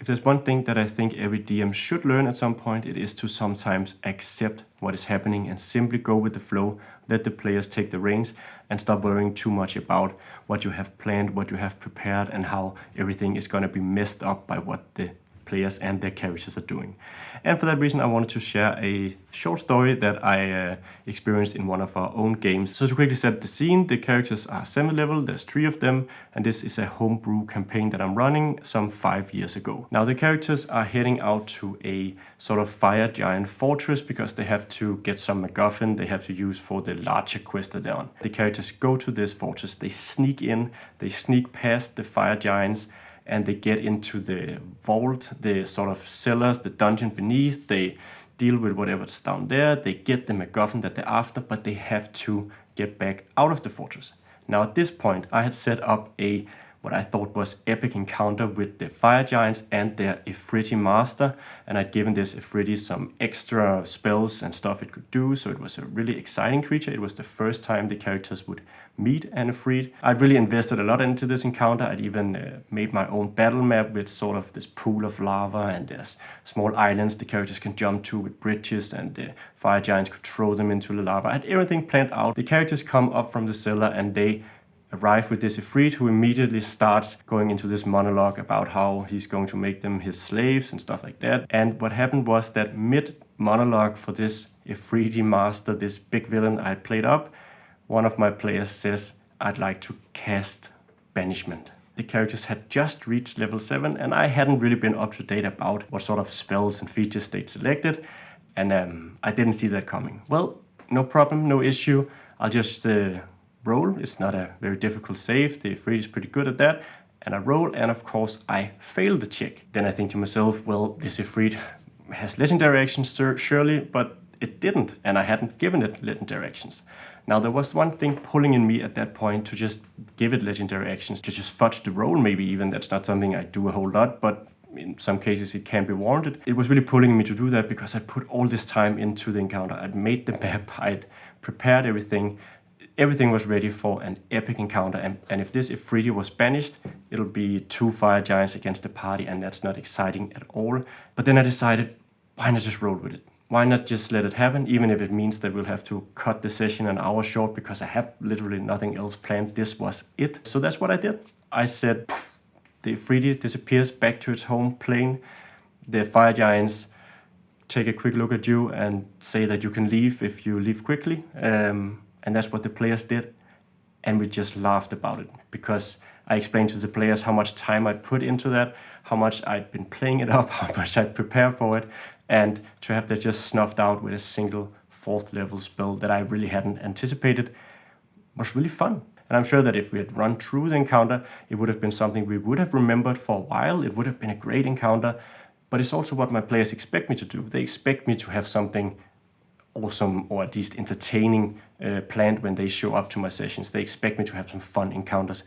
If there's one thing that I think every DM should learn at some point, it is to sometimes accept what is happening and simply go with the flow, let the players take the reins and stop worrying too much about what you have planned, what you have prepared, and how everything is going to be messed up by what the players and their characters are doing. And for that reason, I wanted to share a short story that I experienced in one of our own games. So to quickly set the scene, the characters are 7 level, there's 3 of them, and this is a homebrew campaign that I'm running some 5 years ago. Now the characters are heading out to a sort of fire giant fortress because they have to get some MacGuffin they have to use for the larger quest that they're on. The characters go to this fortress, they sneak in, they sneak past the fire giants, and they get into the vault, the sort of cellars, the dungeon beneath. They deal with whatever's down there. They get the MacGuffin that they're after, but they have to get back out of the fortress. Now at this point, I had set up what I thought was epic encounter with the fire giants and their Eventyr master, and I'd given this Eventyr some extra spells and stuff it could do, so it was a really exciting creature. It was the first time the characters would meet an Eventyr. I'd really invested a lot into this encounter. I'd even made my own battle map with sort of this pool of lava, and there's small islands the characters can jump to with bridges, and the fire giants could throw them into the lava. I had everything planned out. The characters come up from the cellar and they arrive with this Eventyr, who immediately starts going into this monologue about how he's going to make them his slaves and stuff like that. And what happened was that mid-monologue for this Eventyr master, this big villain I played up, one of my players says, "I'd like to cast Banishment." The characters had just reached level 7 and I hadn't really been up to date about what sort of spells and features they'd selected, and I didn't see that coming. Well, no problem, no issue. I'll just roll. It's not a very difficult save. The Eventyr is pretty good at that. And I roll, and of course I fail the check. Then I think to myself, well, this Eventyr has legendary actions surely, but it didn't, and I hadn't given it legendary actions. Now there was one thing pulling in me at that point to just give it legendary actions, to just fudge the roll maybe even. That's not something I do a whole lot, but in some cases it can be warranted. It was really pulling me to do that because I put all this time into the encounter. I'd made the map, I'd prepared everything. Everything was ready for an epic encounter, and if this Eventyr was banished, it'll be 2 fire giants against the party, and that's not exciting at all. But then I decided, why not just roll with it? Why not just let it happen, even if it means that we'll have to cut the session an hour short because I have literally nothing else planned. This was it. So that's what I did. I said, the Eventyr disappears back to its home plane. The fire giants take a quick look at you and say that you can leave if you leave quickly. And that's what the players did. And we just laughed about it because I explained to the players how much time I'd put into that, how much I'd been playing it up, how much I'd prepared for it. And to have that just snuffed out with a single 4th level spell that I really hadn't anticipated was really fun. And I'm sure that if we had run through the encounter, it would have been something we would have remembered for a while. It would have been a great encounter. But it's also what my players expect me to do. They expect me to have something awesome, or at least entertaining, planned when they show up to my sessions. They expect me to have some fun encounters.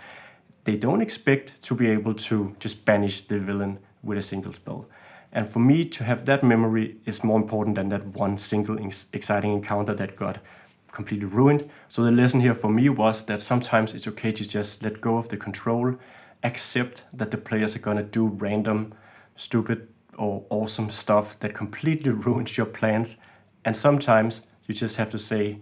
They don't expect to be able to just banish the villain with a single spell. And for me to have that memory is more important than that one single exciting encounter that got completely ruined. So the lesson here for me was that sometimes it's okay to just let go of the control, accept that the players are gonna do random, stupid or awesome stuff that completely ruins your plans. And sometimes you just have to say,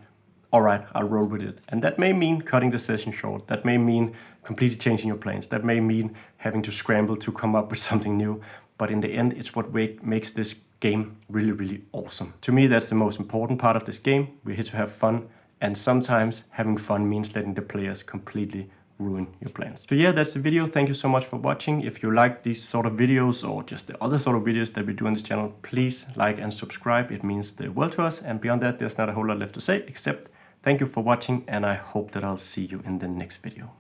all right, I'll roll with it. And that may mean cutting the session short. That may mean completely changing your plans. That may mean having to scramble to come up with something new. But in the end, it's what makes this game really, really awesome. To me, that's the most important part of this game. We're here to have fun. And sometimes having fun means letting the players completely ruin your plans. So yeah, that's the video. Thank you so much for watching. If you like these sort of videos or just the other sort of videos that we do on this channel, please like and subscribe. It means the world to us. And beyond that, there's not a whole lot left to say, except thank you for watching, and I hope that I'll see you in the next video.